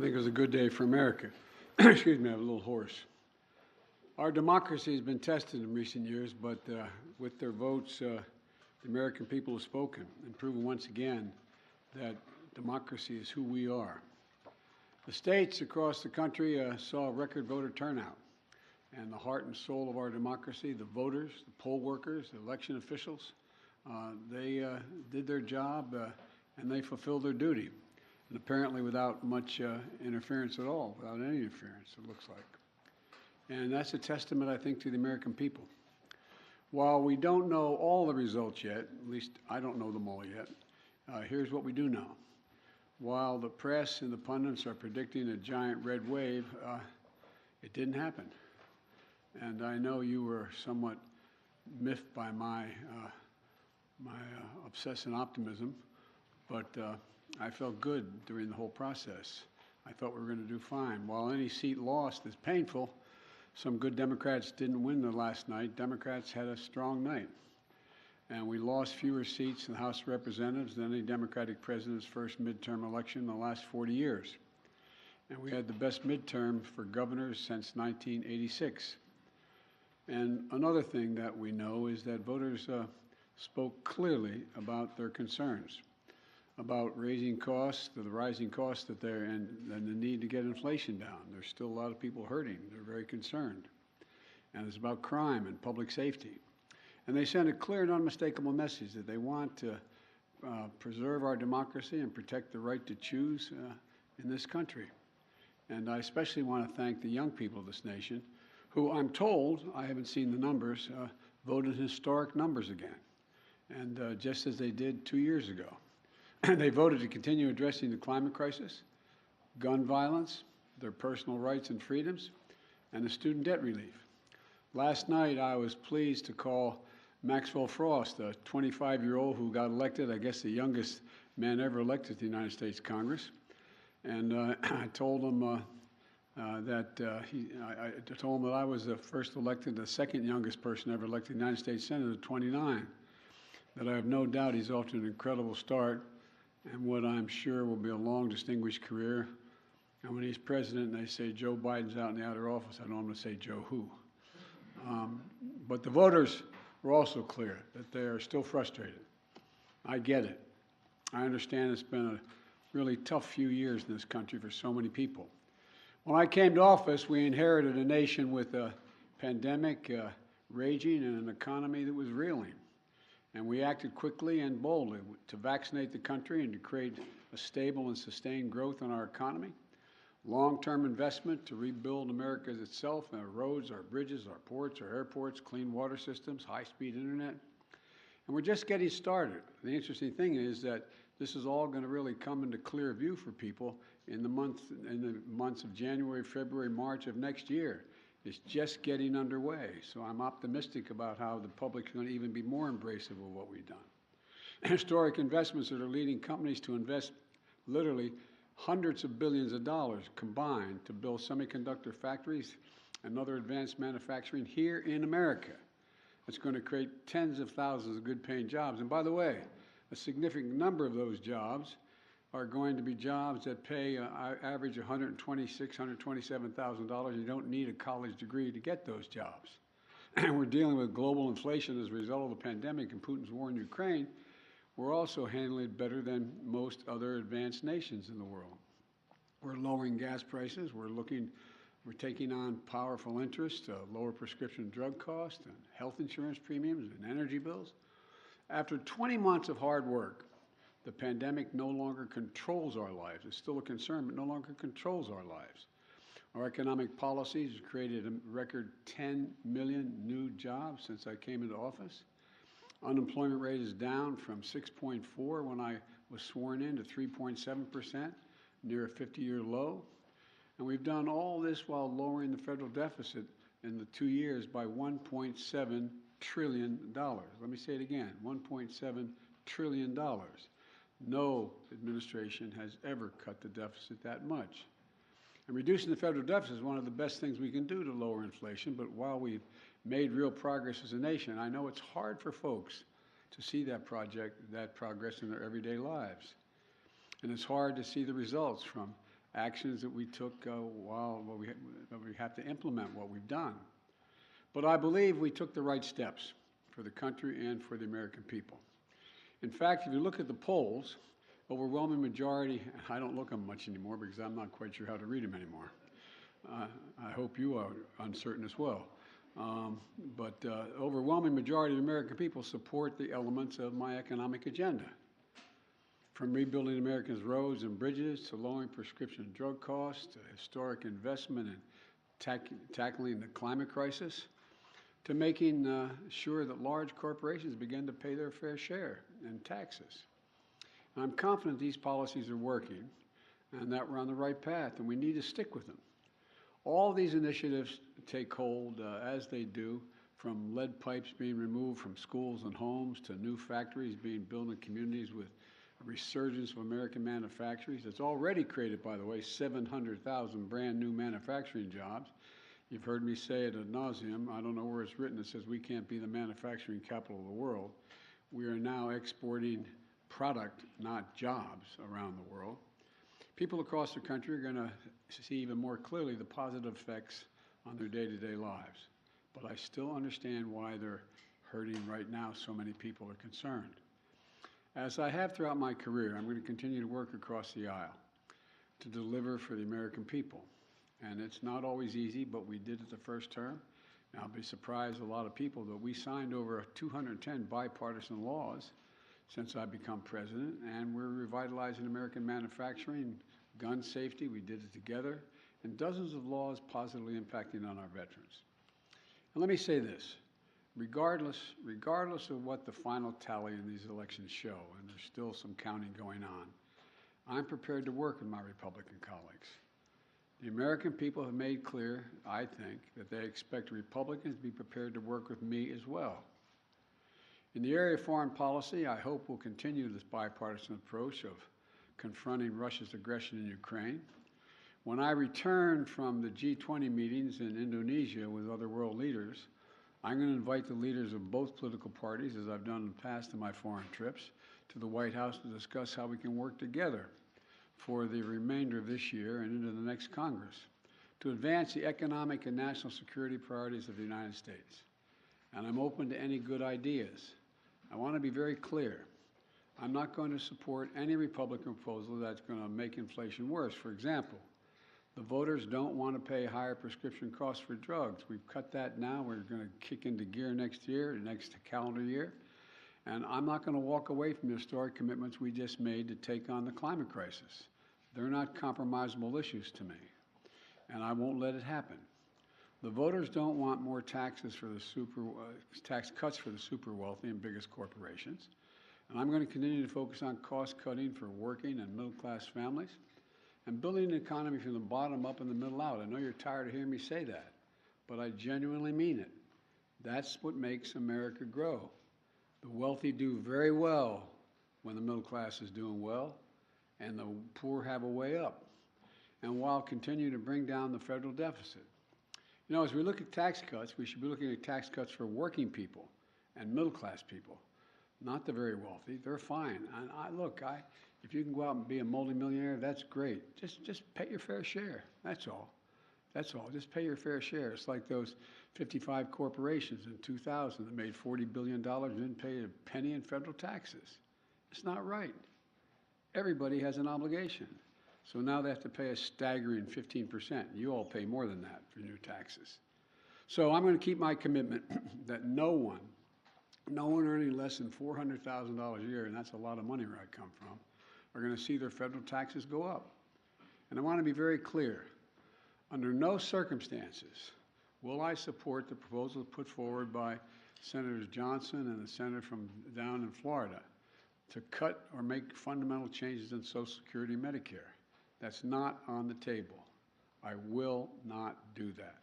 think it was a good day for America. Excuse me, I'm a little hoarse. Our democracy has been tested in recent years, but with their votes, the American people have spoken and proven once again that democracy is who we are. The states across the country saw a record voter turnout, and the heart and soul of our democracy, the voters, the poll workers, the election officials, they did their job and they fulfilled their duty, and apparently without much interference at all, without any interference, it looks like. And that's a testament, I think, to the American people. While we don't know all the results yet, at least I don't know them all yet, here's what we do know. While the press and the pundits are predicting a giant red wave, it didn't happen. And I know you were somewhat miffed by my obsessive optimism, but I felt good during the whole process. I thought we were going to do fine. While any seat lost is painful, some good Democrats didn't win the last night. Democrats had a strong night. And we lost fewer seats in the House of Representatives than any Democratic president's first midterm election in the last 40 years. And we had the best midterm for governors since 1986. And another thing that we know is that voters spoke clearly about their concerns, about raising costs, the rising costs that they're in, and the need to get inflation down. There's still a lot of people hurting. They're very concerned. And it's about crime and public safety. And they sent a clear and unmistakable message that they want to preserve our democracy and protect the right to choose in this country. And I especially want to thank the young people of this nation, who I'm told, I haven't seen the numbers, voted historic numbers again, and just as they did 2 years ago. They voted to continue addressing the climate crisis, gun violence, their personal rights and freedoms, and the student debt relief. Last night, I was pleased to call Maxwell Frost, a 25-year-old who got elected, I guess the youngest man ever elected to the United States Congress, and I told him I told him that I was the first elected, the second youngest person ever elected to the United States Senate at 29. That I have no doubt he's off to an incredible start and what I'm sure will be a long, distinguished career. And when he's president and they say Joe Biden's out in the outer office, I know I'm going to say Joe who. But the voters were also clear that they are still frustrated. I get it. I understand it's been a really tough few years in this country for so many people. When I came to office, we inherited a nation with a pandemic raging and an economy that was reeling. And we acted quickly and boldly to vaccinate the country and to create a stable and sustained growth in our economy, long-term investment to rebuild America itself, our roads, our bridges, our ports, our airports, clean water systems, high-speed internet. And we're just getting started. The interesting thing is that this is all going to really come into clear view for people in the months of January, February, March of next year. It's just getting underway. So I'm optimistic about how the public's going to even be more embracive of what we've done. Historic investments that are leading companies to invest literally hundreds of billions of dollars combined to build semiconductor factories and other advanced manufacturing here in America. It's going to create tens of thousands of good-paying jobs. And by the way, a significant number of those jobs are going to be jobs that pay average $126,000, $127,000. You don't need a college degree to get those jobs. And we're dealing with global inflation as a result of the pandemic and Putin's war in Ukraine. We're also handling it better than most other advanced nations in the world. We're lowering gas prices. We're taking on powerful interest to lower prescription drug costs and health insurance premiums and energy bills. After 20 months of hard work, the pandemic no longer controls our lives. It's still a concern, but no longer controls our lives. Our economic policies have created a record 10 million new jobs since I came into office. Unemployment rate is down from 6.4 when I was sworn in to 3.7%, near a 50-year low. And we've done all this while lowering the federal deficit in the 2 years by $1.7 trillion. Let me say it again, $1.7 trillion. No administration has ever cut the deficit that much. And reducing the federal deficit is one of the best things we can do to lower inflation, but while we've made real progress as a nation, I know it's hard for folks to see that progress in their everyday lives. And it's hard to see the results from actions that we took we have to implement what we've done. But I believe we took the right steps for the country and for the American people. In fact, if you look at the polls, overwhelming majority, I don't look at them much anymore because I'm not quite sure how to read them anymore. I hope you are uncertain as well. But overwhelming majority of the American people support the elements of my economic agenda. From rebuilding Americans' roads and bridges to lowering prescription drug costs to historic investment in tackling the climate crisis to making sure that large corporations begin to pay their fair share in taxes. And I'm confident these policies are working and that we're on the right path, and we need to stick with them. All these initiatives take hold as they do, from lead pipes being removed from schools and homes to new factories being built in communities with a resurgence of American manufacturers. It's already created, by the way, 700,000 brand new manufacturing jobs. You've heard me say it ad nauseum. I don't know where it's written. It says we can't be the manufacturing capital of the world. We are now exporting product, not jobs, around the world. People across the country are going to see even more clearly the positive effects on their day-to-day lives. But I still understand why they're hurting right now. So many people are concerned. As I have throughout my career, I'm going to continue to work across the aisle to deliver for the American people. And it's not always easy, but we did it the first term. And I'll be surprised a lot of people that we signed over 210 bipartisan laws since I've become president, and we're revitalizing American manufacturing, gun safety, we did it together, and dozens of laws positively impacting on our veterans. And let me say this, regardless of what the final tally in these elections show, and there's still some counting going on, I'm prepared to work with my Republican colleagues. The American people have made clear, I think, that they expect Republicans to be prepared to work with me as well. In the area of foreign policy, I hope we'll continue this bipartisan approach of confronting Russia's aggression in Ukraine. When I return from the G20 meetings in Indonesia with other world leaders, I'm going to invite the leaders of both political parties, as I've done in the past in my foreign trips, to the White House to discuss how we can work together for the remainder of this year and into the next Congress to advance the economic and national security priorities of the United States. And I'm open to any good ideas. I want to be very clear. I'm not going to support any Republican proposal that's going to make inflation worse. For example, the voters don't want to pay higher prescription costs for drugs. We've cut that now. We're going to kick into gear next year, next calendar year. And I'm not going to walk away from the historic commitments we just made to take on the climate crisis. They're not compromisable issues to me, and I won't let it happen. The voters don't want more taxes for the tax cuts for the super wealthy and biggest corporations. And I'm going to continue to focus on cost cutting for working and middle class families and building an economy from the bottom up and the middle out. I know you're tired of hearing me say that, but I genuinely mean it. That's what makes America grow. The wealthy do very well when the middle class is doing well, and the poor have a way up, and while continuing to bring down the federal deficit. You know, as we look at tax cuts, we should be looking at tax cuts for working people and middle-class people, not the very wealthy. They're fine. And if you can go out and be a multimillionaire, that's great. Just pay your fair share. That's all. That's all. Just pay your fair share. It's like those 55 corporations in 2000 that made $40 billion and didn't pay a penny in federal taxes. It's not right. Everybody has an obligation. So now they have to pay a staggering 15%. You all pay more than that for new taxes. So I'm going to keep my commitment that no one earning less than $400,000 a year, and that's a lot of money where I come from, are going to see their federal taxes go up. And I want to be very clear. Under no circumstances will I support the proposal put forward by Senators Johnson and the senator from down in Florida to cut or make fundamental changes in Social Security and Medicare. That's not on the table. I will not do that.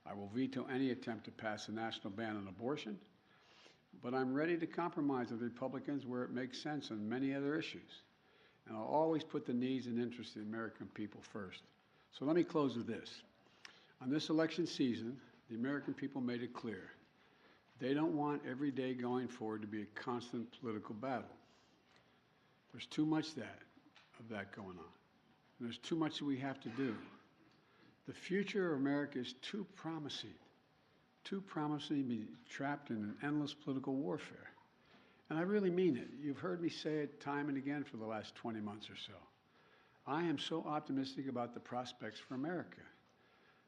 I will veto any attempt to pass a national ban on abortion, but I'm ready to compromise with Republicans where it makes sense on many other issues. And I'll always put the needs and interests of the American people first. So let me close with this. On this election season, the American people made it clear. They don't want every day going forward to be a constant political battle. There's too much of that going on. And there's too much that we have to do. The future of America is too promising to be trapped in an endless political warfare. And I really mean it. You've heard me say it time and again for the last 20 months or so. I am so optimistic about the prospects for America.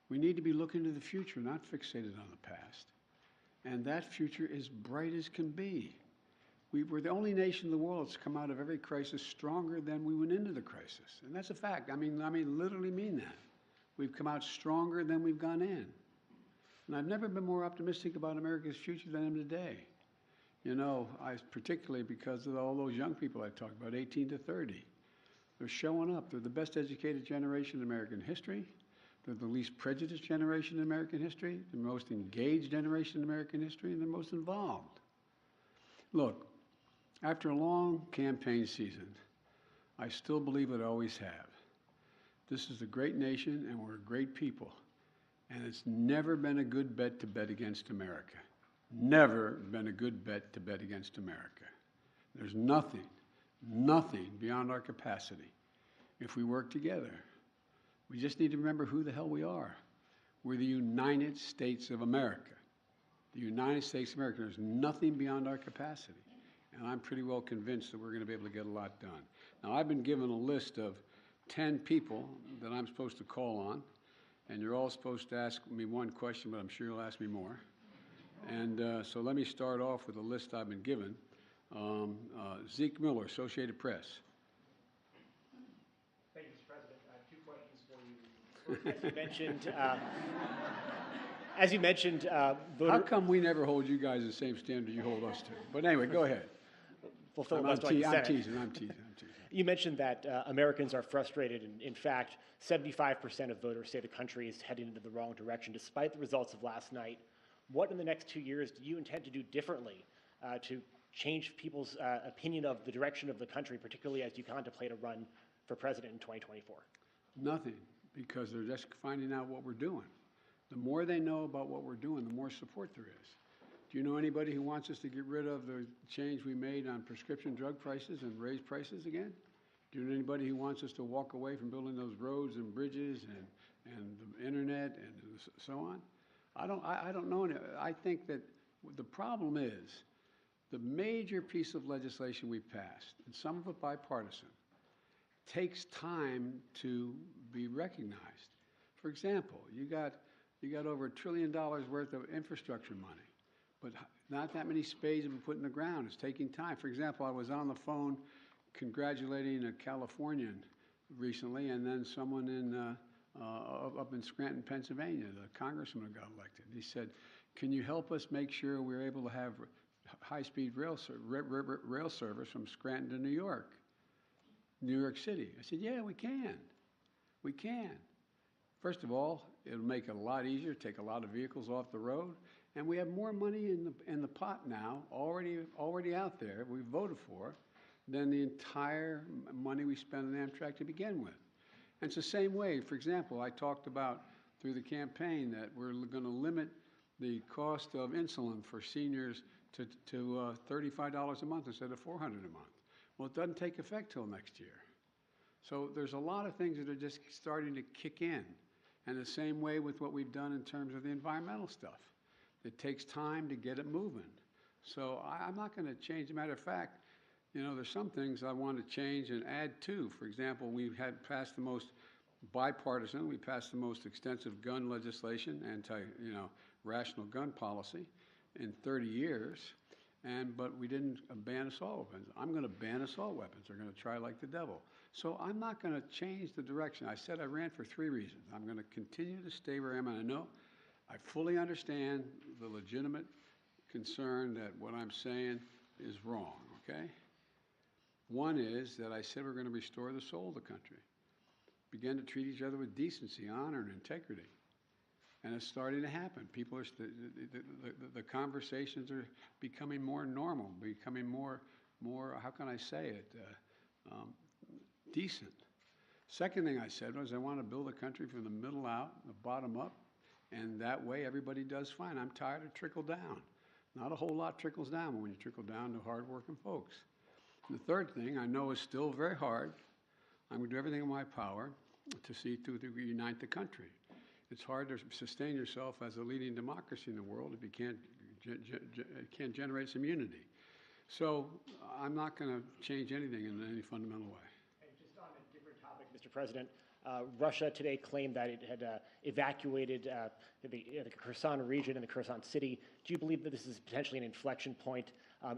We need to be looking to the future, not fixated on the past. And that future is bright as can be. We're the only nation in the world that's come out of every crisis stronger than we went into the crisis. And that's a fact. I mean, literally mean that. We've come out stronger than we've gone in. And I've never been more optimistic about America's future than I am today. You know, particularly because of all those young people I talked about, 18 to 30. They're showing up. They're the best educated generation in American history. They're the least prejudiced generation in American history, the most engaged generation in American history, and the most involved. Look, after a long campaign season, I still believe what I always have. This is a great nation, and we're a great people. And it's never been a good bet to bet against America. Never been a good bet to bet against America. There's nothing beyond our capacity if we work together. We just need to remember who the hell we are. We're the United States of America. The United States of America. There's nothing beyond our capacity. And I'm pretty well convinced that we're going to be able to get a lot done. Now, I've been given a list of 10 people that I'm supposed to call on, and you're all supposed to ask me one question, but I'm sure you'll ask me more. And so let me start off with a list I've been given. Zeke Miller, Associated Press. Thank you, Mr. President. I have 2 questions for you. As you mentioned, How come we never hold you guys the same standard you hold us to? But anyway, go ahead. We'll I'm teasing. You mentioned that Americans are frustrated, and in fact, 75% of voters say the country is heading into the wrong direction, despite the results of last night. What in the next 2 years do you intend to do differently to change people's opinion of the direction of the country, particularly as you contemplate a run for president in 2024? Nothing, because they're just finding out what we're doing. The more they know about what we're doing, the more support there is. Do you know anybody who wants us to get rid of the change we made on prescription drug prices and raise prices again? Do you know anybody who wants us to walk away from building those roads and bridges and the internet and so on? I don't know. I think that the problem is the major piece of legislation we passed, and some of it bipartisan, takes time to be recognized. For example, you got over $1 trillion worth of infrastructure money, but not that many spades have been put in the ground. It's taking time. For example, I was on the phone congratulating a Californian recently, and then someone up in Scranton, Pennsylvania, the congressman who got elected. He said, "Can you help us make sure we're able to have high-speed rail service from Scranton to New York City?" I said, "Yeah, we can. We can. First of all, it'll make it a lot easier, take a lot of vehicles off the road, and we have more money in the pot now, already out there, we voted for, than the entire money we spent on Amtrak to begin with." And it's the same way. For example, I talked about through the campaign that we're going to limit the cost of insulin for seniors to $35 a month instead of $400 a month. Well, it doesn't take effect till next year. So there's a lot of things that are just starting to kick in. And the same way with what we've done in terms of the environmental stuff. It takes time to get it moving. So I'm not going to change. As a matter of fact, you know, there's some things I want to change and add to. For example, we've had passed the most bipartisan, we passed the most extensive gun legislation, rational gun policy in 30 years, but we didn't ban assault weapons. I'm going to ban assault weapons. They're going to try like the devil. So I'm not going to change the direction. I said I ran for 3 reasons. I'm going to continue to stay where I am, and I know I fully understand the legitimate concern that what I'm saying is wrong, okay? One is that I said we're going to restore the soul of the country, begin to treat each other with decency, honor, and integrity. And it's starting to happen. People are, the conversations are becoming more normal, becoming more, how can I say it, decent. Second thing I said was I want to build a country from the middle out, the bottom up, and that way everybody does fine. I'm tired of trickle down. Not a whole lot trickles down when you trickle down to hardworking folks. And the third thing I know is still very hard. I'm going to do everything in my power to see to unite the country. It's hard to sustain yourself as a leading democracy in the world if you can't generate some unity. So I'm not going to change anything in any fundamental way. And just on a different topic, Mr. President, Russia today claimed that it had evacuated the Kherson region and the Kherson city. Do you believe that this is potentially an inflection point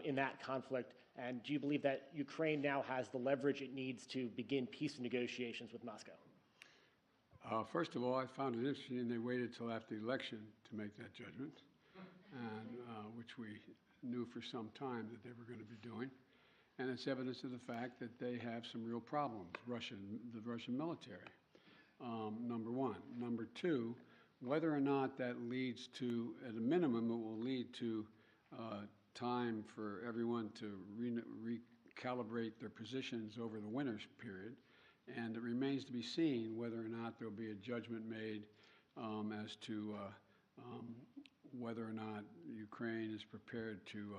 in that conflict? And do you believe that Ukraine now has the leverage it needs to begin peace negotiations with Moscow? First of all, I found it interesting they waited till after the election to make that judgment, and, which we knew for some time that they were going to be doing. And it's evidence of the fact that they have some real problems, the Russian military, number one. Number two, whether or not that leads to, at a minimum, it will lead to time for everyone to recalibrate their positions over the winter's period. And it remains to be seen whether or not there will be a judgment made as to whether or not Ukraine is prepared to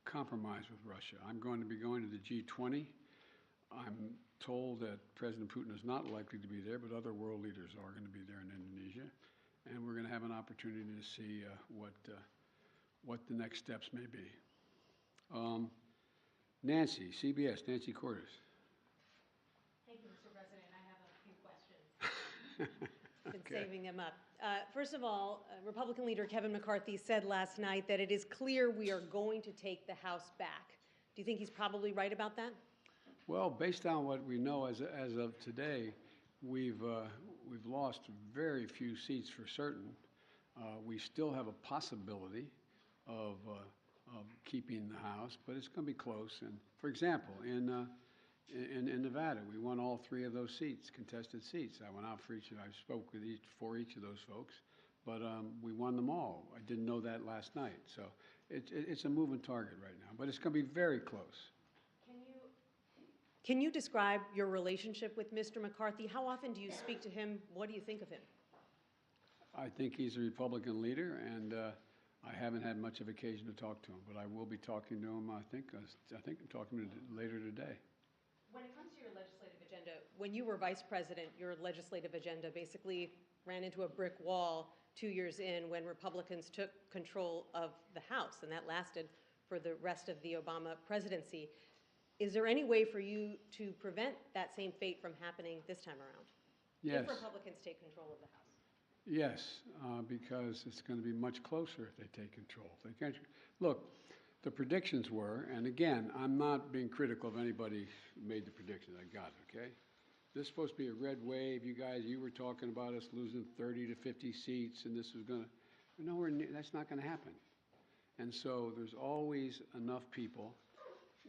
compromise with Russia. I'm going to be going to the G20. I'm told that President Putin is not likely to be there, but other world leaders are going to be there in Indonesia. And we're going to have an opportunity to see what the next steps may be. Nancy, CBS, Nancy Cordes. Thank you, Mr. President. I have a few questions. Been Okay. saving them up. First of all, Republican leader Kevin McCarthy said last night that it is clear we are going to take the House back. Do you think he's probably right about that? Well, based on what we know as of today, we've lost very few seats for certain. We still have a possibility of keeping the House, but it's going to be close. And for example, in Nevada, we won all three of those seats, contested seats. I went out for each, I spoke for each of those folks, but we won them all. I didn't know that last night. So it's a moving target right now, but it's going to be very close. Can you describe your relationship with Mr. McCarthy? How often do you speak to him? What do you think of him? I think he's a Republican leader, and I haven't had much of occasion to talk to him, but I will be talking to him, I think I'm talking to him later today. When it comes to your legislative agenda, when you were vice president, your legislative agenda basically ran into a brick wall 2 years in when Republicans took control of the House, and that lasted for the rest of the Obama presidency. Is there any way for you to prevent that same fate from happening this time around? Yes. If Republicans take control of the House? Yes, because it's going to be much closer if they take control. If they can't, look, the predictions were, and again, I'm not being critical of anybody who made the predictions. I got it, okay? This is supposed to be a red wave. You guys, you were talking about us losing 30 to 50 seats, and this was going to, nowhere near, that's not going to happen. And so there's always enough people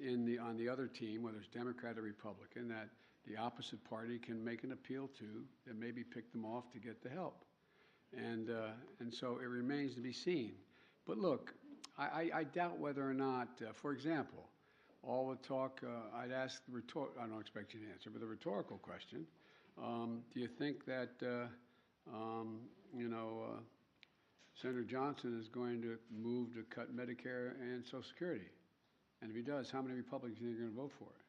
on the other team, whether it's Democrat or Republican, that the opposite party can make an appeal to and maybe pick them off to get the help. And so it remains to be seen. But look, I doubt whether or not, for example, all the talk, I'd ask the I don't expect you to answer, but the rhetorical question, do you think that, Senator Johnson is going to move to cut Medicare and Social Security? And if he does, how many Republicans are going to vote for it?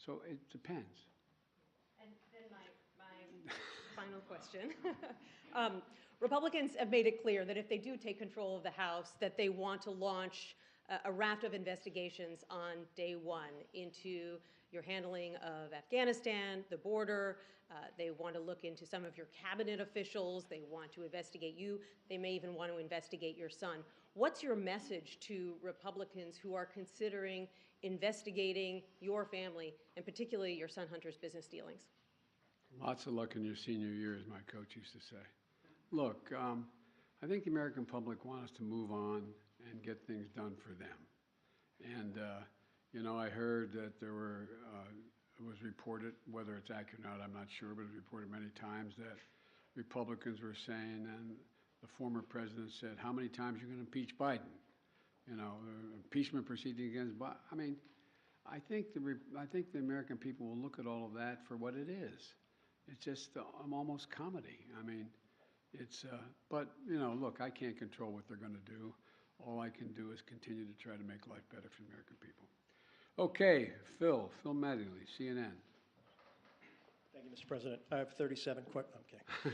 So it depends. And then my final question. Republicans have made it clear that if they do take control of the House, that they want to launch a raft of investigations on day one into your handling of Afghanistan, the border. They want to look into some of your cabinet officials. They want to investigate you. They may even want to investigate your son. What's your message to Republicans who are considering investigating your family, and particularly your son Hunter's business dealings? Lots of luck in your senior year, as my coach used to say. Look, I think the American public want us to move on and get things done for them. And, I heard that there were, it was reported, whether it's accurate or not, I'm not sure, but it was reported many times that Republicans were saying, and the former president said, how many times are you going to impeach Biden? Impeachment proceeding against Biden. I mean, I think the American people will look at all of that for what it is. It's just almost comedy. I mean, it's, but, look, I can't control what they're going to do. All I can do is continue to try to make life better for the American people. Okay, Phil Mattingly, CNN. Thank you, Mr. President. I have 37 questions. I'm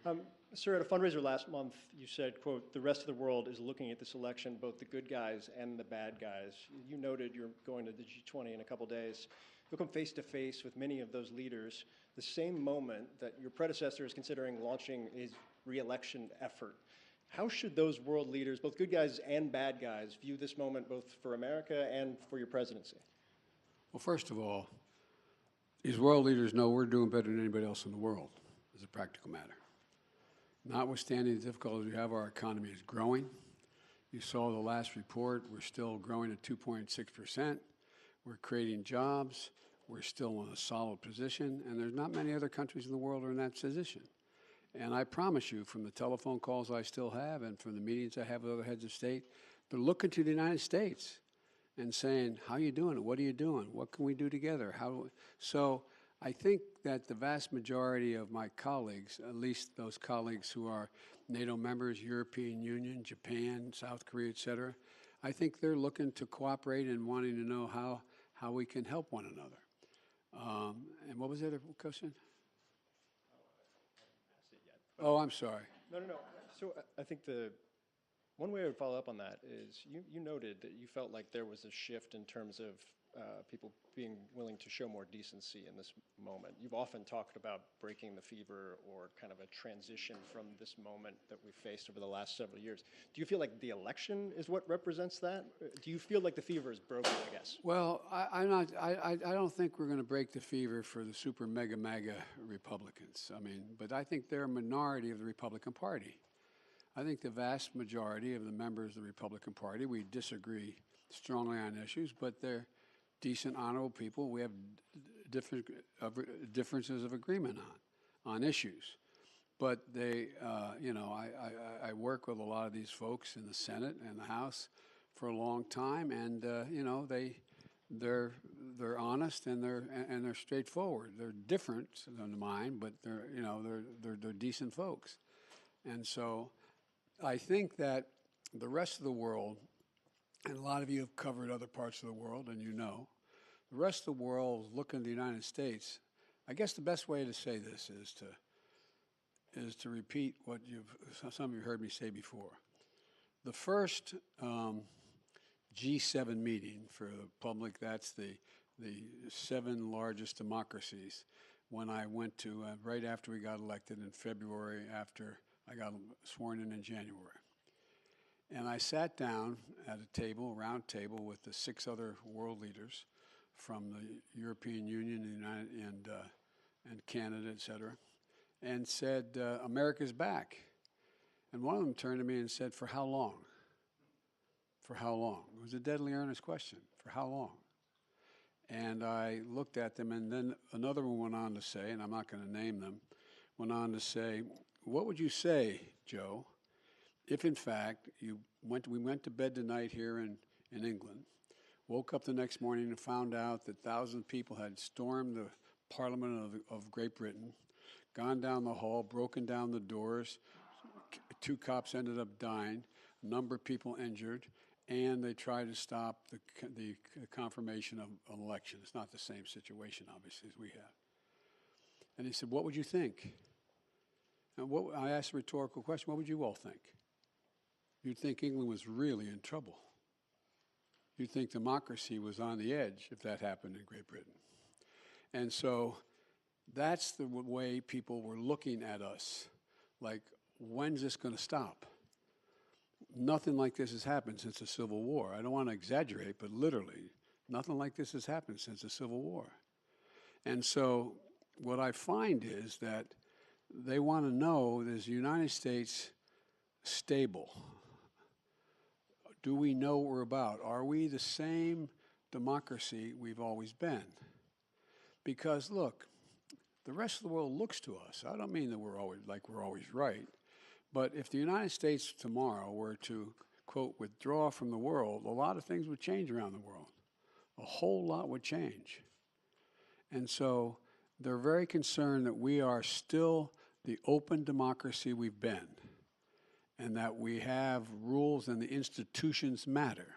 kidding. Sir, at a fundraiser last month, you said, quote, the rest of the world is looking at this election, both the good guys and the bad guys. You noted you're going to the G20 in a couple days. You'll come face to face with many of those leaders the same moment that your predecessor is considering launching his re-election effort. How should those world leaders, both good guys and bad guys, view this moment both for America and for your presidency? Well, first of all, these world leaders know we're doing better than anybody else in the world, as a practical matter. Notwithstanding the difficulties we have, our economy is growing. You saw the last report. We're still growing at 2.6%. We're creating jobs. We're still in a solid position, and there's not many other countries in the world that are in that position. And I promise you, from the telephone calls I still have and from the meetings I have with other heads of state, they're looking to the United States and saying, how are you doing? What are you doing? What can we do together? So I think that the vast majority of my colleagues, at least those colleagues who are NATO members, European Union, Japan, South Korea, et cetera, I think they're looking to cooperate and wanting to know how we can help one another. And what was the other question? Oh, I'm sorry. No. So I think one way I would follow up on that is you noted that you felt like there was a shift in terms of people being willing to show more decency in this moment. You've often talked about breaking the fever or kind of a transition from this moment that we've faced over the last several years. Do you feel like the election is what represents that? Do you feel like the fever is broken, I guess? Well, I don't think we're going to break the fever for the super mega MAGA Republicans. I mean, but I think they're a minority of the Republican Party. I think the vast majority of the members of the Republican Party, we disagree strongly on issues, but they're decent, honorable people. We have differences of agreement on issues. But they, I work with a lot of these folks in the Senate and the House for a long time, and they're honest and they're straightforward. They're different than mine, but they're decent folks. And so I think that the rest of the world, and a lot of you have covered other parts of the world, and the rest of the world is looking at the United States. I guess the best way to say this is to repeat what some of you heard me say before. The first G7 meeting for the public, that's the 7 largest democracies, when I went to right after we got elected in February, after I got sworn in January. And I sat down at a table, a round table, with the 6 other world leaders from the European Union and Canada, et cetera, and said, America's back. And one of them turned to me and said, for how long? For how long? It was a deadly earnest question. For how long? And I looked at them, and then another one went on to say, and I'm not going to name them, went on to say, what would you say, Joe, if in fact we went to bed tonight here in England, woke up the next morning and found out that thousands of people had stormed the Parliament of Great Britain, gone down the hall, broken down the doors, 2 cops ended up dying, a number of people injured, and they tried to stop the confirmation of an election. It's not the same situation, obviously, as we have. And he said, what would you think? And I asked a rhetorical question, what would you all think? You'd think England was really in trouble. You'd think democracy was on the edge if that happened in Great Britain. And so that's the way people were looking at us, like, when's this going to stop? Nothing like this has happened since the Civil War. I don't want to exaggerate, but literally, nothing like this has happened since the Civil War. And so what I find is that they want to know, is the United States stable? Do we know what we're about? Are we the same democracy we've always been? Because, look, the rest of the world looks to us. I don't mean that we're always right. But if the United States tomorrow were to, quote, withdraw from the world, a lot of things would change around the world. A whole lot would change. And so they're very concerned that we are still the open democracy we've been, and that we have rules and the institutions matter.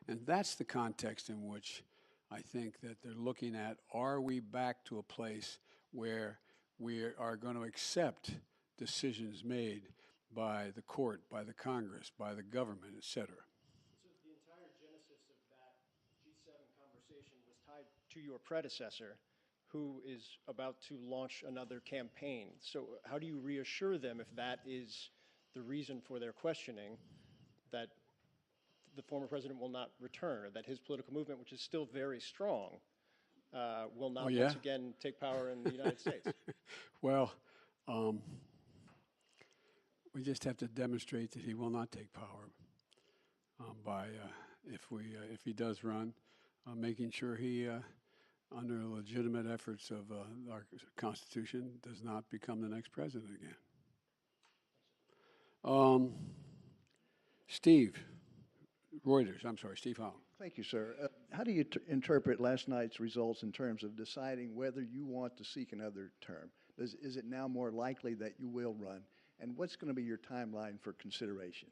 And that's the context in which I think that they're looking at, are we back to a place where we are going to accept decisions made by the court, by the Congress, by the government, et cetera? So the entire genesis of that G7 conversation was tied to your predecessor, who is about to launch another campaign. So how do you reassure them, if that is the reason for their questioning, that the former president will not return, or that his political movement, which is still very strong, will not yeah? once again take power in the United States? Well, we just have to demonstrate that he will not take power by, if he does run, making sure he, under legitimate efforts of our Constitution, does not become the next president again. Steve Reuters, I'm sorry, Steve Holland. Thank you, sir. How do you interpret last night's results in terms of deciding whether you want to seek another term? Is it now more likely that you will run? And what's going to be your timeline for consideration?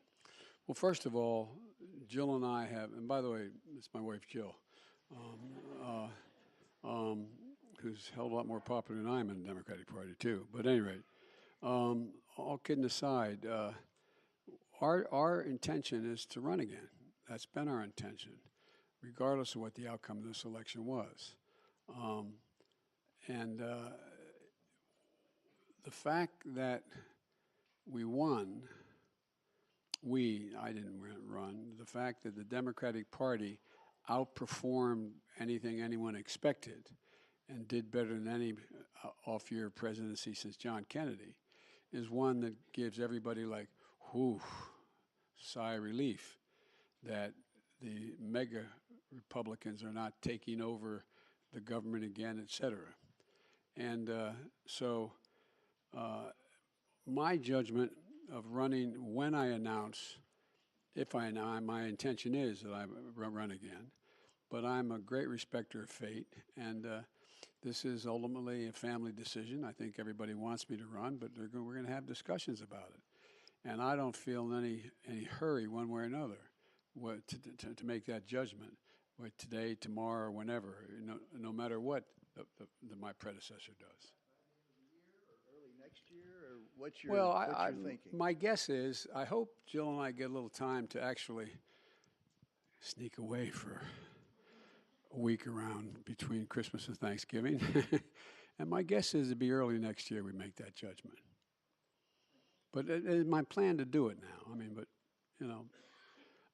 Well, first of all, Jill and I have, and by the way, it's my wife Jill, who's held a lot more popular than I am in the Democratic Party too. But at any rate, all kidding aside, our intention is to run again. That's been our intention, regardless of what the outcome of this election was. The fact that we won, I didn't run, the fact that the Democratic Party outperformed anything anyone expected and did better than any off-year presidency since John Kennedy is one that gives everybody like, whew, sigh of relief that the mega Republicans are not taking over the government again, et cetera. And so my judgment of running when I announce, my intention is that I run again, but I'm a great respecter of fate, and this is ultimately a family decision. I think everybody wants me to run, but we're going to have discussions about it. And I don't feel in any hurry one way or another to make that judgment, today, tomorrow, or whenever, no matter what my predecessor does. Early next year, or what's your thinking? My guess is, I hope Jill and I get a little time to actually sneak away for a week around between Christmas and Thanksgiving. And my guess is it'll be early next year we make that judgment. But it is my plan to do it now.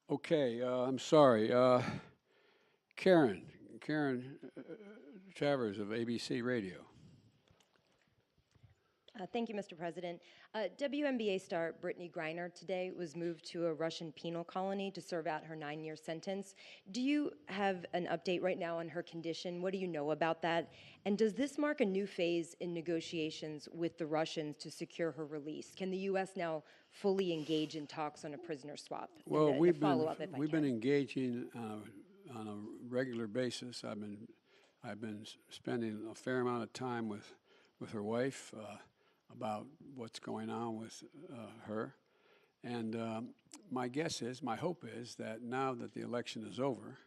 Okay, I'm sorry. Karen Travers of ABC Radio. Thank you, Mr. President. WNBA star Brittany Griner today was moved to a Russian penal colony to serve out her 9-year sentence. Do you have an update right now on her condition? What do you know about that? And does this mark a new phase in negotiations with the Russians to secure her release? Can the U.S. now fully engage in talks on a prisoner swap? Well, we've been engaging on a regular basis. I've been spending a fair amount of time with her wife about what's going on with her. And my hope is that now that the election is over,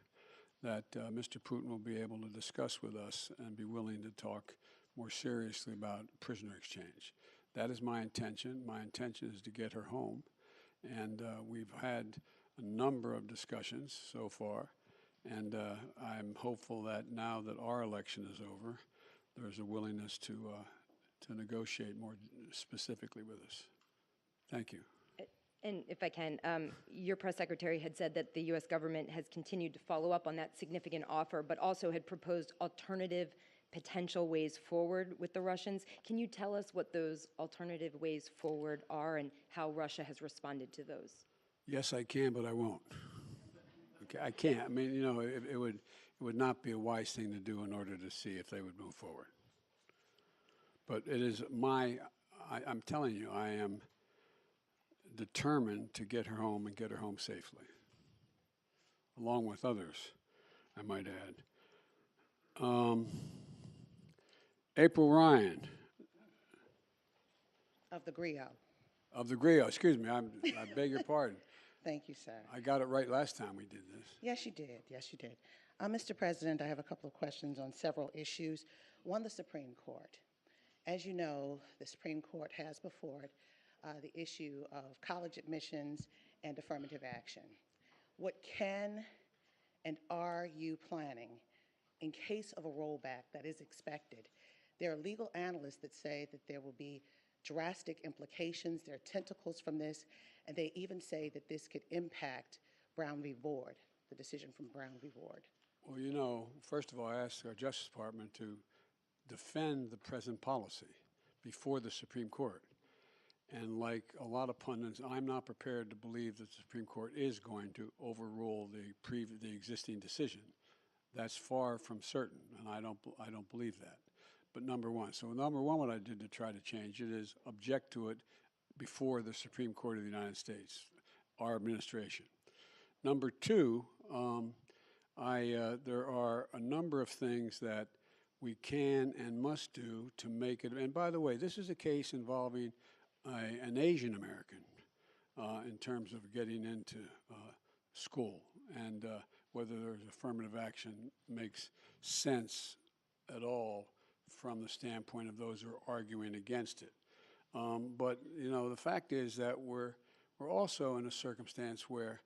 that Mr. Putin will be able to discuss with us and be willing to talk more seriously about prisoner exchange. That is my intention. My intention is to get her home. And we've had a number of discussions so far. And I'm hopeful that now that our election is over, there's a willingness to negotiate more specifically with us. Thank you. And if I can, your press secretary had said that the U.S. government has continued to follow up on that significant offer, but also had proposed alternative potential ways forward with the Russians. Can you tell us what those alternative ways forward are and how Russia has responded to those? Yes, I can, but I won't. Okay, I can't. It would not be a wise thing to do in order to see if they would move forward. But it is I'm telling you, I am determined to get her home and get her home safely, along with others, I might add. April Ryan. Of the Griot. Of the Griot, excuse me, I beg your pardon. Thank you, sir. I got it right last time we did this. Yes, you did. Yes, you did. Mr. President, I have a couple of questions on several issues. One, the Supreme Court. As you know, the Supreme Court has before it the issue of college admissions and affirmative action. What can and are you planning in case of a rollback that is expected? There are legal analysts that say that there will be drastic implications, there are tentacles from this, and they even say that this could impact Brown v. Board, the decision from Brown v. Board. Well, you know, first of all, I asked our Justice Department to defend the present policy before the Supreme Court. And like a lot of pundits, I'm not prepared to believe that the Supreme Court is going to overrule the existing decision. That's far from certain, and I don't believe that. But number one, what I did to try to change it is object to it before the Supreme Court of the United States, our administration. Number two, there are a number of things that we can and must do to make it. And by the way, this is a case involving an Asian American in terms of getting into school, and whether there's affirmative action makes sense at all from the standpoint of those who are arguing against it. But you know, the fact is that we're also in a circumstance where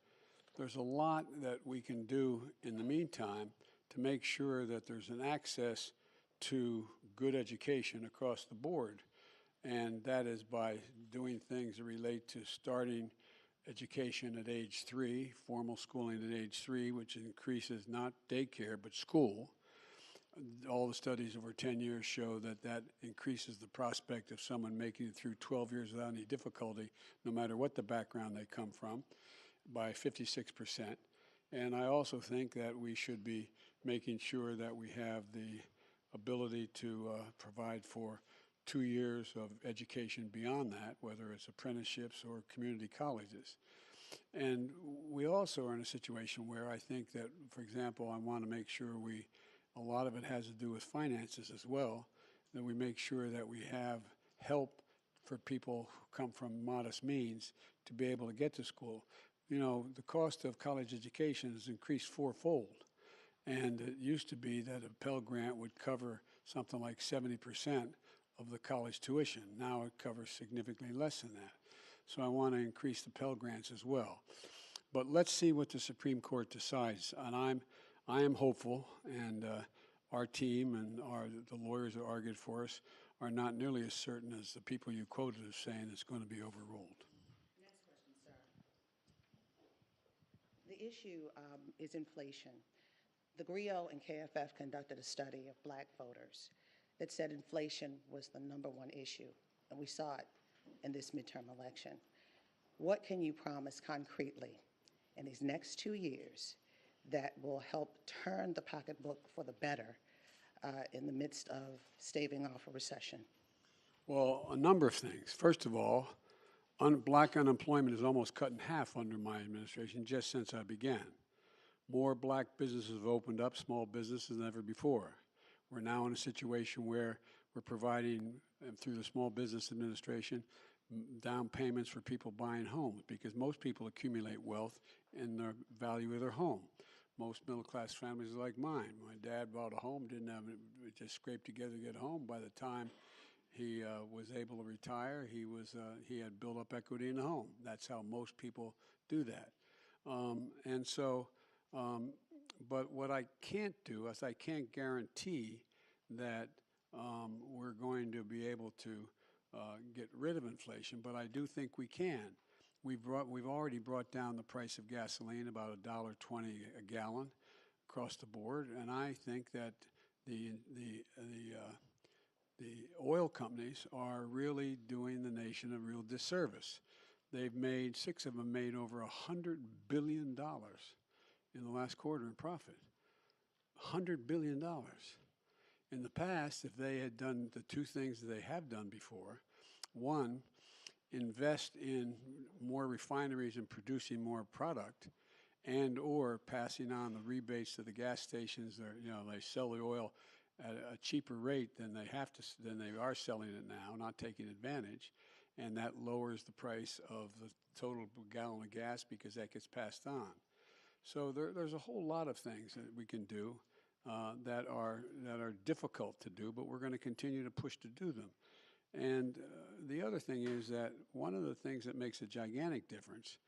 there's a lot that we can do in the meantime to make sure that there's an access to good education across the board. And that is by doing things that relate to starting education at age 3, formal schooling at age 3, which increases not daycare but school. All the studies over 10 years show that that increases the prospect of someone making it through 12 years without any difficulty, no matter what the background they come from, by 56%. And I also think that we should be making sure that we have the ability to provide for 2 years of education beyond that, whether it's apprenticeships or community colleges. And we also are in a situation where I think that, for example, I want to make sure a lot of it has to do with finances as well, that we make sure that we have help for people who come from modest means to be able to get to school. You know, the cost of college education has increased fourfold. And it used to be that a Pell Grant would cover something like 70% of the college tuition. Now it covers significantly less than that. So I want to increase the Pell Grants as well. But let's see what the Supreme Court decides. And I am hopeful, and our team and the lawyers who argued for us are not nearly as certain as the people you quoted as saying it's going to be overruled. Next question, sir. The issue is inflation. The GRIO and KFF conducted a study of black voters that said inflation was the #1 issue, and we saw it in this midterm election. What can you promise concretely in these next 2 years that will help turn the pocketbook for the better in the midst of staving off a recession? Well, a number of things. First of all, black unemployment is almost cut in half under my administration just since I began. More black businesses have opened up, small businesses, than ever before. We're now in a situation where we're providing, through the Small Business Administration, down payments for people buying homes, because most people accumulate wealth in the value of their home. Most middle-class families are like mine. My dad bought a home, didn't have it, just scraped together to get home. By the time he was able to retire, he had built up equity in the home. That's how most people do that. But what I can't do is I can't guarantee that we're going to be able to get rid of inflation, but I do think we can. We've already brought down the price of gasoline about $1.20 a gallon across the board, and I think that the oil companies are really doing the nation a real disservice. Six of them made over $100 billion in the last quarter in profit. $100 billion. In the past, if they had done the two things that they have done before, one, invest in more refineries and producing more product, and or passing on the rebates to the gas stations, they sell the oil at a cheaper rate than they are selling it now, not taking advantage, and that lowers the price of the total gallon of gas because that gets passed on. So there's a whole lot of things that we can do that are difficult to do, but we're going to continue to push to do them. And the other thing is that one of the things that makes a gigantic difference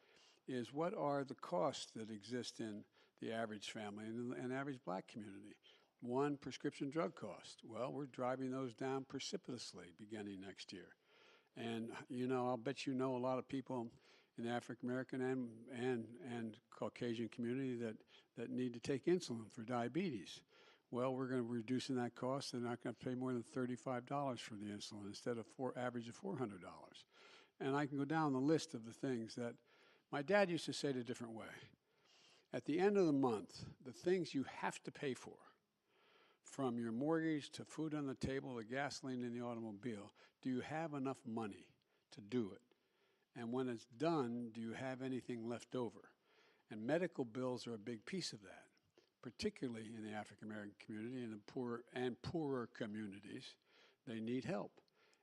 is what are the costs that exist in the average family and average black community. One, prescription drug cost. Well, we're driving those down precipitously beginning next year. And, I'll bet a lot of people in the African American and Caucasian community that need to take insulin for diabetes. Well, we're going to be reducing that cost. They're not going to pay more than $35 for the insulin instead of average of $400. And I can go down the list of the things that my dad used to say it a different way. At the end of the month, the things you have to pay for, from your mortgage to food on the table to gasoline in the automobile, do you have enough money to do it? And when it's done, do you have anything left over? And medical bills are a big piece of that, particularly in the African American community and the poorer communities. They need help.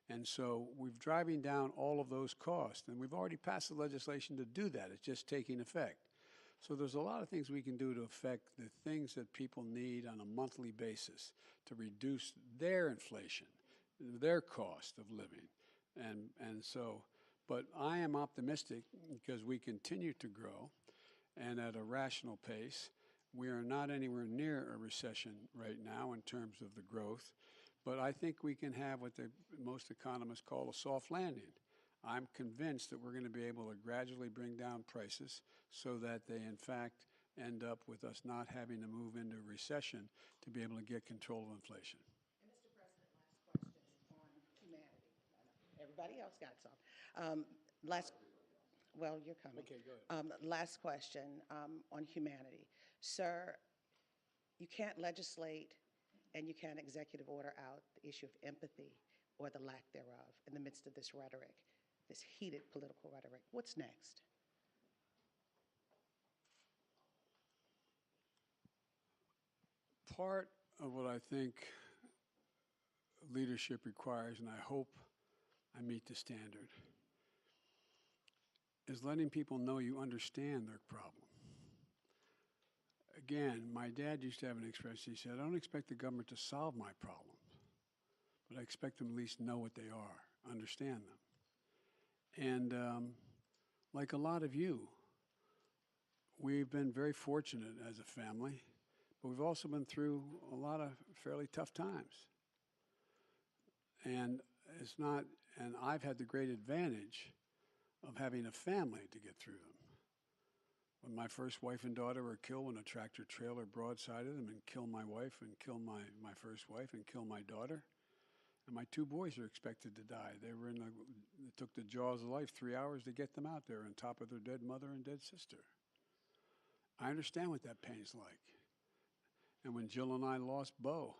And so we're driving down all of those costs, and we've already passed the legislation to do that. It's just taking effect. So there's a lot of things we can do to affect the things that people need on a monthly basis to reduce their inflation, their cost of living. But I am optimistic because we continue to grow and at a rational pace. We are not anywhere near a recession right now in terms of the growth, but I think we can have what most economists call a soft landing. I'm convinced that we're going to be able to gradually bring down prices so that they, in fact, end up with us not having to move into a recession to be able to get control of inflation. And Mr. President, last question on humanity. Everybody else got some. Well, you're coming. Okay, go ahead. Last question on humanity. Sir, you can't legislate and you can't executive order out the issue of empathy or the lack thereof in the midst of this rhetoric, this heated political rhetoric. What's next? Part of what I think leadership requires, and I hope I meet the standard, is letting people know you understand their problem. Again, my dad used to have an expression. He said, I don't expect the government to solve my problems, but I expect them to at least know what they are, understand them. And like a lot of you, we've been very fortunate as a family, but we've also been through a lot of fairly tough times. And I've had the great advantage of having a family to get through them. When my first wife and daughter were killed when a tractor trailer broadsided them and killed my wife and killed my first wife and killed my daughter, and my two boys were expected to die. It took the jaws of life 3 hours to get them out there on top of their dead mother and dead sister. I understand what that pain's like. And when Jill and I lost Bo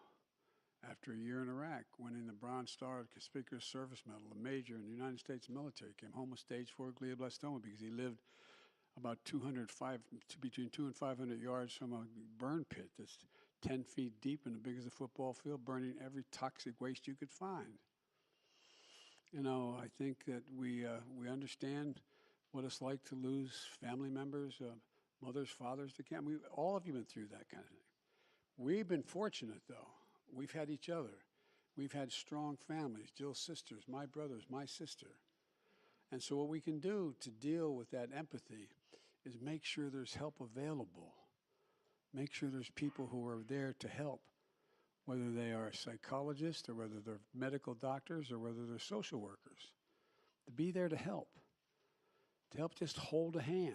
after a year in Iraq, winning the Bronze Star Conspicuous Service Medal, a major in the United States military, came home with stage 4 glioblastoma because he lived about between 200 and 500 yards from a burn pit that's 10 feet deep and as big as a football field, burning every toxic waste you could find. I think that we understand what it's like to lose family members, mothers, fathers to cancer. All of you have been through that kind of thing. We've been fortunate, though. We've had each other. We've had strong families, Jill's sisters, my brothers, my sister. And so what we can do to deal with that empathy is make sure there's help available. Make sure there's people who are there to help, whether they are psychologists or whether they're medical doctors or whether they're social workers, to be there to help just hold a hand.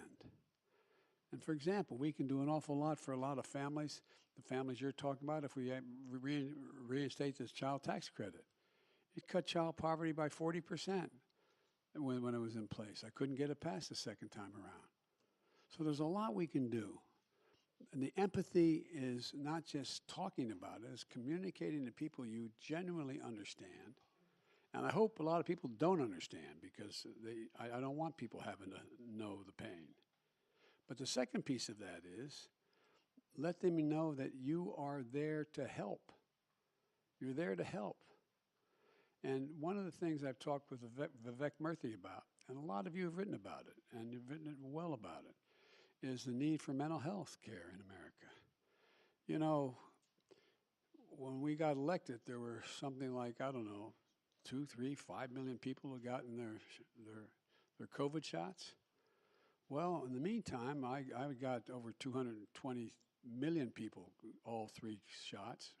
And for example, we can do an awful lot for a lot of families, the families you're talking about, if we reinstate this child tax credit. It cut child poverty by 40% when it was in place. I couldn't get it passed the second time around. So there's a lot we can do. And the empathy is not just talking about it, it's communicating to people you genuinely understand. And I hope a lot of people don't understand because I don't want people having to know the pain. But the second piece of that is let them know that you are there to help. You're there to help. And one of the things I've talked with Vivek Murthy about, and a lot of you have written about it, and you've written it well about it, is the need for mental health care in America. You know, when we got elected, there were something like, I don't know, 2, 3, 5 million people who gotten their COVID shots. Well, in the meantime, I got over 220 million people, all 3 shots.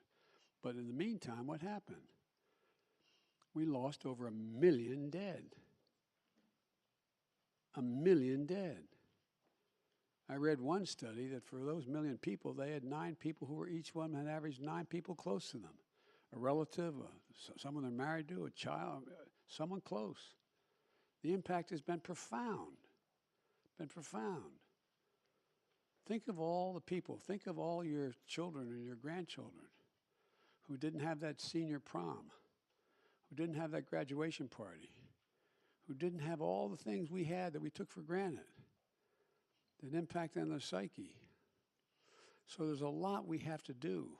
But in the meantime, what happened? We lost over 1 million dead. 1 million dead. I read one study that for those 1 million people, they had 9 people who were, each one had averaged 9 people close to them. A relative, someone they're married to, a child, someone close. The impact has been profound. Think of all the people, think of all your children and your grandchildren who didn't have that senior prom, who didn't have that graduation party, who didn't have all the things we had that we took for granted, that impact on their psyche. So there's a lot we have to do.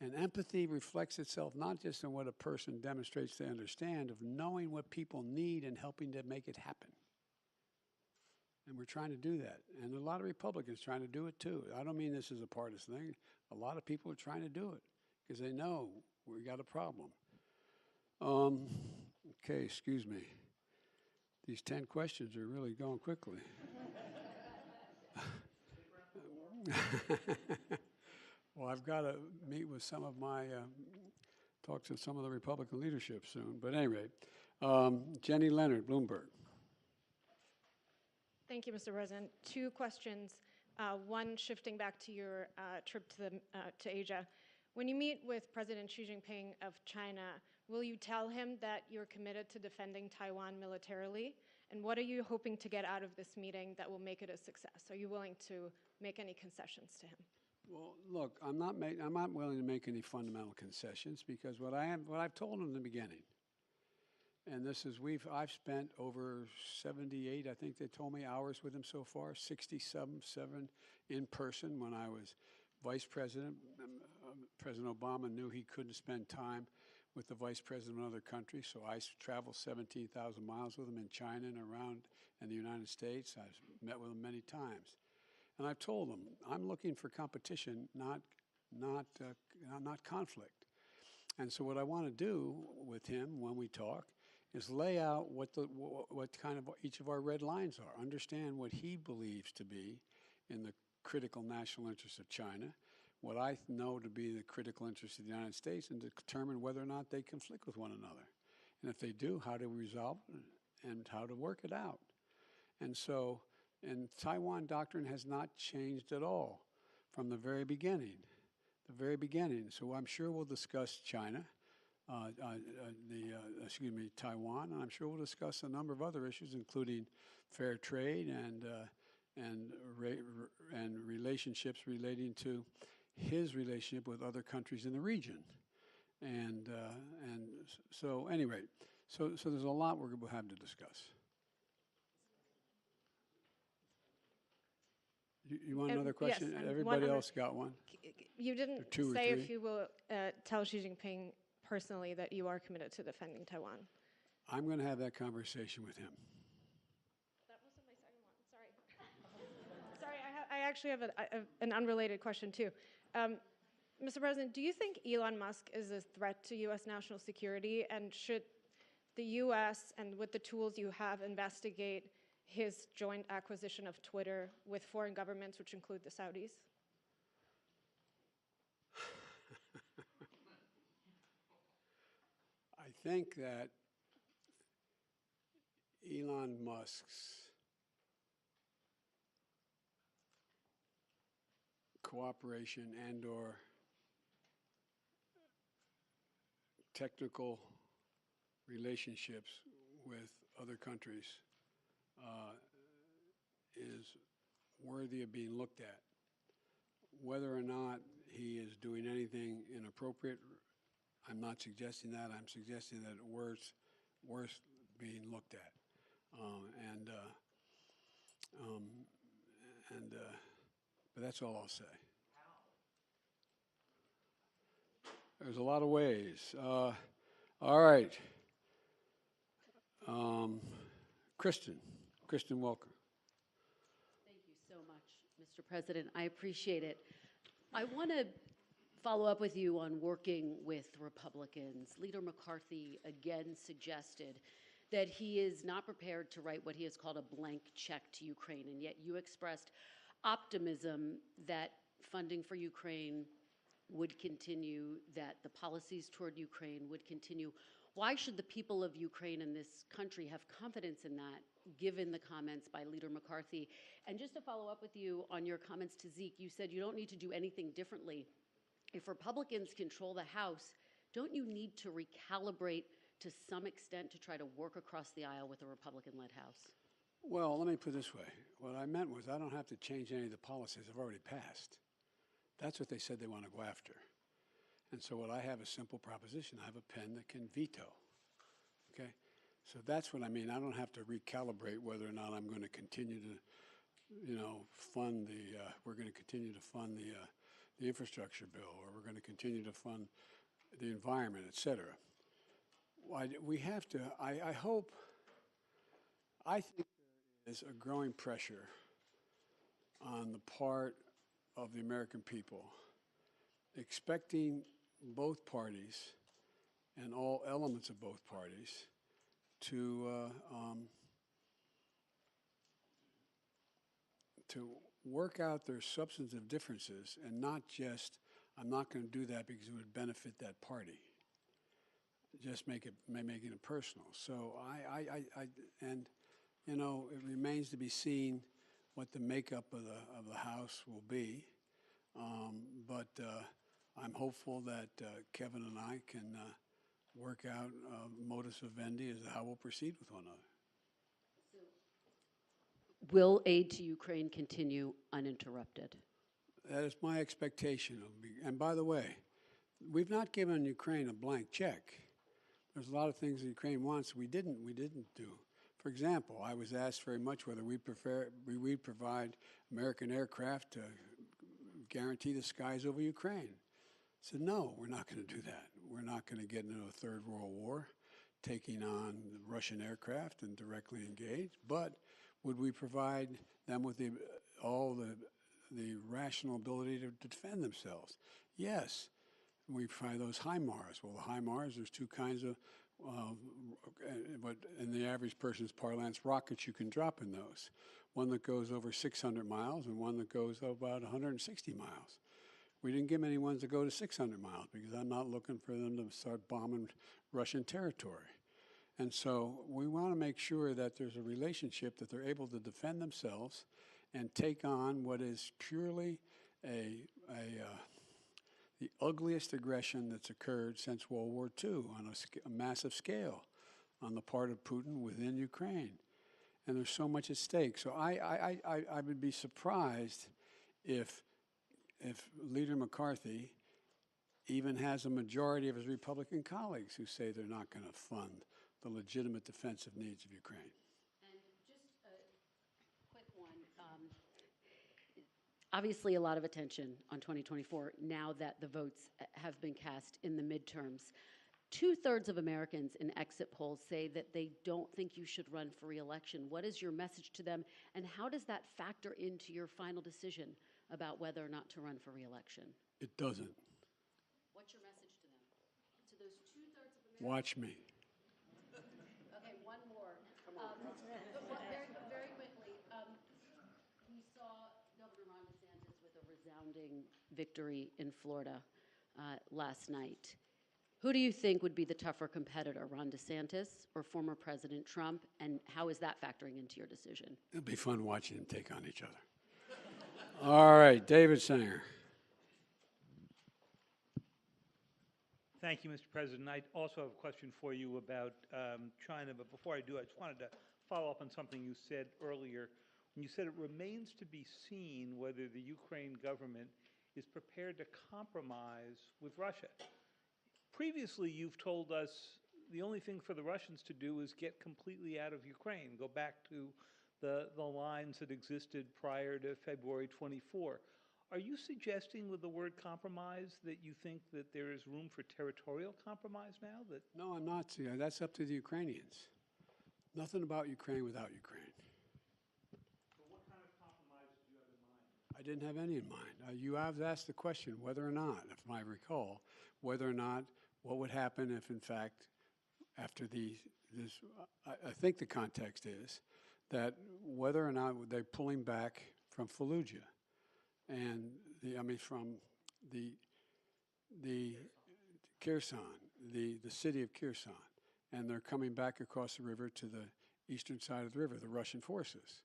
And empathy reflects itself not just in what a person demonstrates they understand, of knowing what people need and helping to make it happen. And we're trying to do that. And a lot of Republicans trying to do it too. I don't mean this is a partisan thing. A lot of people are trying to do it because they know we got a problem. Okay, excuse me. These 10 questions are really going quickly. Well, I've got to meet with some of my, talk to some of the Republican leadership soon. But anyway, Jenny Leonard, Bloomberg. Thank you, Mr. President. 2 questions. One, shifting back to your trip to Asia. When you meet with President Xi Jinping of China, will you tell him that you're committed to defending Taiwan militarily? And what are you hoping to get out of this meeting that will make it a success? Are you willing to make any concessions to him? Well, look, I'm not willing to make any fundamental concessions because what I've told him in the beginning, and this is I've spent over 78, I think they told me, hours with him so far, 67 in person when I was vice president. President Obama knew he couldn't spend time with the vice president of another country, so I traveled 17,000 miles with him in China and around in the United States. I've met with him many times. And I've told him, I'm looking for competition, not conflict. And so what I want to do with him when we talk is lay out what kind of each of our red lines are, understand what he believes to be in the critical national interests of China, what I know to be the critical interests of the United States, and determine whether or not they conflict with one another. And if they do, how to resolve it and how to work it out. And so, and Taiwan doctrine has not changed at all from the very beginning. So I'm sure we'll discuss China, Taiwan, and I'm sure we'll discuss a number of other issues, including fair trade and relationships relating to his relationship with other countries in the region. And so anyway, so there's a lot we're going to have to discuss. You want another question? Yes, Everybody else got one. You didn't say if you will tell Xi Jinping personally that you are committed to defending Taiwan. I'm going to have that conversation with him. That wasn't my second one. Sorry. I actually have an unrelated question too. Mr. President, do you think Elon Musk is a threat to U.S. national security, and should the U.S. and with the tools you have investigate his joint acquisition of Twitter with foreign governments, which include the Saudis? I think that Elon Musk's cooperation and/or technical relationships with other countries is worthy of being looked at. Whether or not he is doing anything inappropriate, I'm not suggesting that. I'm suggesting that it's worth being looked at. But that's all I'll say. There's a lot of ways. All right. Kristen Welker. Thank you so Mr. President. I appreciate it. I want to follow up with you on working with Republicans. Leader McCarthy again suggested that he is not prepared to write what he has called a blank check to Ukraine, and yet you expressed optimism that funding for Ukraine would continue, that the policies toward Ukraine would continue. Why should the people of Ukraine and this country have confidence in that, given the comments by Leader McCarthy? And just to follow up with you on your comments to Zeke, you said you don't need to do anything differently. If Republicans control the House, don't you need to recalibrate to some extent to try to work across the aisle with a Republican-led House? Well, let me put it this way. What I meant was I don't have to change any of the policies I've already passed. That's what they said they want to go after. And so what I have is a simple proposition. I have a pen that can veto. Okay? So that's what I mean. I don't have to recalibrate whether or not I'm going to continue to, fund the, we're going to continue to fund the infrastructure bill, or we're going to continue to fund the environment, et cetera. We have to, I hope, I think there is a growing pressure on the part of the American people, expecting both parties and all elements of both parties to work out their substantive differences, and not just, I'm not going to do that because it would benefit that party. Just making it personal. So it remains to be seen what the makeup of the House will be. But I'm hopeful that Kevin and I can work out modus vivendi as to how we'll proceed with one another. Will aid to Ukraine continue uninterrupted? That is my expectation. And by the way, we've not given Ukraine a blank check. There's a lot of things that Ukraine wants we didn't do. For example, I was asked very much whether we'd provide American aircraft to guarantee the skies over Ukraine. I said, no, we're not going to do that. We're not going to get into a third world war, taking on Russian aircraft and directly engage. But would we provide them with all the rational ability to defend themselves? Yes. We provide those HIMARS. Well, the HIMARS, there's two kinds of, but in the average person's parlance, rockets you can drop in those. One that goes over 600 miles and one that goes about 160 miles. We didn't give them any ones that go to 600 miles because I'm not looking for them to start bombing Russian territory. And so we want to make sure that there's a relationship that they're able to defend themselves and take on what is purely the ugliest aggression that's occurred since World War II on a massive scale on the part of Putin within Ukraine. And there's so much at stake. So I would be surprised if Leader McCarthy even has a majority of his Republican colleagues who say they're not going to fund the legitimate defensive needs of Ukraine. And just a quick one. Obviously, a lot of attention on 2024 now that the votes have been cast in the midterms. 2/3 of Americans in exit polls say that they don't think you should run for re-election. What is your message to them, and how does that factor into your final decision about whether or not to run for re-election? It doesn't. What's your message to them? To those 2/3 of Americans? Watch me. Okay, one more. Very quickly. We saw Governor Ron DeSantis with a resounding victory in Florida last night. Who do you think would be the tougher competitor, Ron DeSantis or former President Trump, and how is that factoring into your decision? It'll be fun watching them take on each other. All right, David Sanger. Thank you, Mr. President. I also have a question for you about China, but before I do, I just wanted to follow up on something you said earlier. When you said it remains to be seen whether the Ukraine government is prepared to compromise with Russia. Previously, you've told us the only thing for the Russians to do is get completely out of Ukraine, go back to the lines that existed prior to February 24. Are you suggesting with the word compromise that you think that there is room for territorial compromise now? No, I'm not. See, that's up to the Ukrainians. Nothing about Ukraine without Ukraine. But what kind of compromise do you have in mind? I didn't have any in mind. You have asked the question whether or not, if I recall, whether or not what would happen if, in fact, after I think the context is that whether or not they're pulling back from Fallujah and from the Kherson, the city of Kherson, and they're coming back across the river to the eastern side of the river, the Russian forces.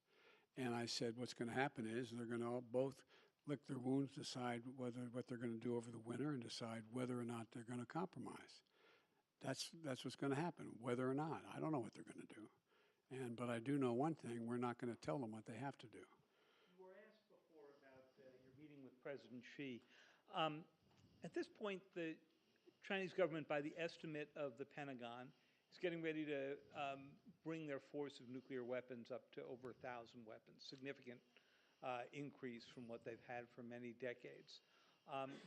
And I said, what's going to happen is they're going to all both lick their wounds, decide what they're going to do over the winter, and decide whether or not they're going to compromise. That's what's going to happen, whether or not. I don't know what they're going to do. But I do know one thing, we're not going to tell them what they have to do. You were asked before about your meeting with President Xi. At this point, the Chinese government, by the estimate of the Pentagon, is getting ready to bring their force of nuclear weapons up to over 1,000 weapons, significant increase from what they've had for many decades.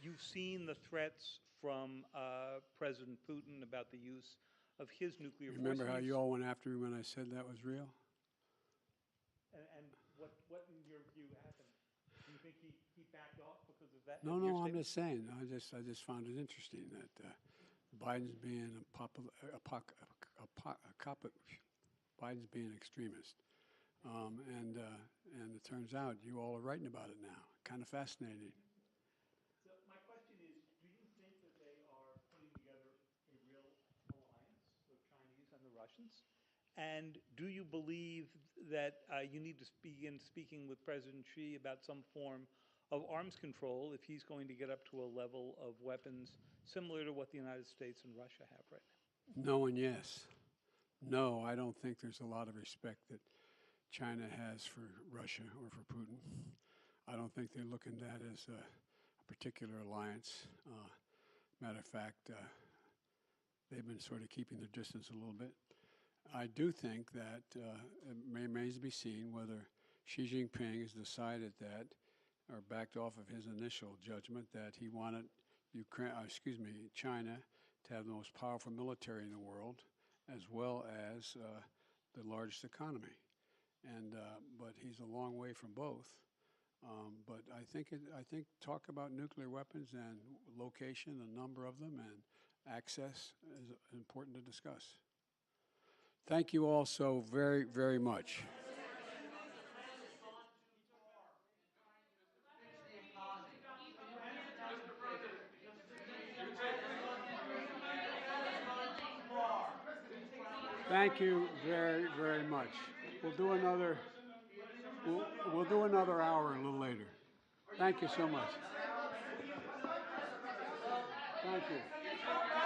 You've seen the threats from President Putin about the use of his nuclear force. Remember how you all went after me when I said that was real? And what in your view happened? Do you think he backed off because of that? No, I'm just saying. I just found it interesting that Biden's being Biden's being extremist, and it turns out you all are writing about it now. Kind of fascinating. So my question is, do you think that they are putting together a real alliance, the Chinese and the Russians? And do you believe that you need to begin speaking with President Xi about some form of arms control if he's going to get up to a level of weapons similar to what the United States and Russia have right now? No and yes. No, I don't think there's a lot of respect that China has for Russia or for Putin. I don't think they look at that as a particular alliance. Matter of fact, they've been sort of keeping their distance a little bit. I do think that it remains to be seen whether Xi Jinping has decided that, or backed off of his initial judgment that he wanted China to have the most powerful military in the world, as well as the largest economy. But he's a long way from both. But I think talk about nuclear weapons and location, the number of them, and access is important to discuss. Thank you all so very, very much. Thank you very, very much. We'll do another hour a little later. Thank you so much. Thank you.